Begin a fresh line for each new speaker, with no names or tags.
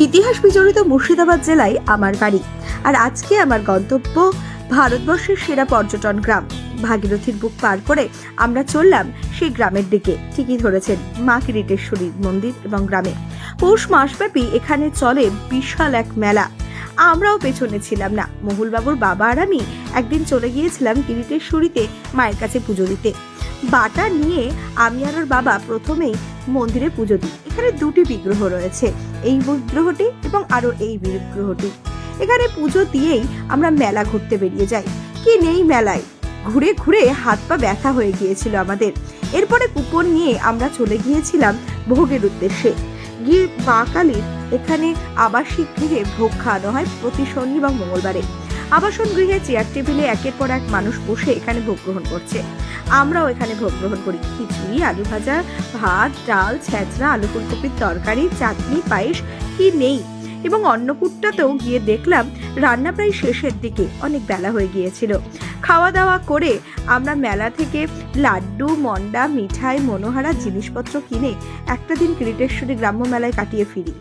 ইতিহাস বিজড়িত মুর্শিদাবাদ জেলায় আমার বাড়ি। আর আজকে আমার গন্তব্য ভারতবর্ষের সেরা পর্যটন গ্রাম ভাগীরথীর বুক পার করে আমরা চললাম সেই গ্রামের দিকে। ঠিকই ধরেছেন, মা কিরিটেশ্বরীর মন্দির এবং গ্রামে পৌষ মাসব্যাপী এখানে চলে বিশাল এক মেলা। আমরাও পেছনে ছিলাম না। মহুলবাবুর বাবা আর আমি একদিন চলে গিয়েছিলাম কিরিটেশ্বরীতে মায়ের কাছে পুজো দিতে। বাটা নিয়ে আমি আর ওর বাবা প্রথমেই মন্দিরে পুজো দিই। এখানে দুটি বিগ্রহ রয়েছে, এই বিগ্রহটি এবং আরো এই বিগ্রহটি। এখানে পুজো দিয়েই আমরা মেলা ঘুরতে বেরিয়ে যাই। কি নেই মেলায়, ঘুরে ঘুরে হাত পা ব্যথা হয়ে গিয়েছিল আমাদের। এরপরে কুপন নিয়ে আমরা চলে গিয়েছিলাম ভোগের উদ্দেশ্যে। গিয়ে মা কালীর এখানে আবাসিক গৃহে ভোগ খাওয়ানো হয় প্রতি শনি এবং মঙ্গলবারে। আবাসন গৃহে চেয়ার টেবিলে একের পর এক মানুষ বসে এখানে ভোগ গ্রহণ করছে। আমরাও এখানে ভোগ গ্রহণ করি। খিচুড়ি, আলু ভাজা, ভাত, ডাল, ছেঁচড়া, আলু ফুলকপির তরকারি, চাটনি, পায়েস, কি নেই। এবং অন্নকূটটাতেও গিয়ে দেখলাম রান্না প্রায় শেষের দিকে, অনেক বেলা হয়ে গিয়েছিল। খাওয়া দাওয়া করে আমরা মেলা থেকে লাড্ডু, মন্ডা, মিঠাই, মনোহারা জিনিসপত্র কিনে একটা দিন কিরিটেশ্বরী গ্রাম্য মেলায় কাটিয়ে ফিরি।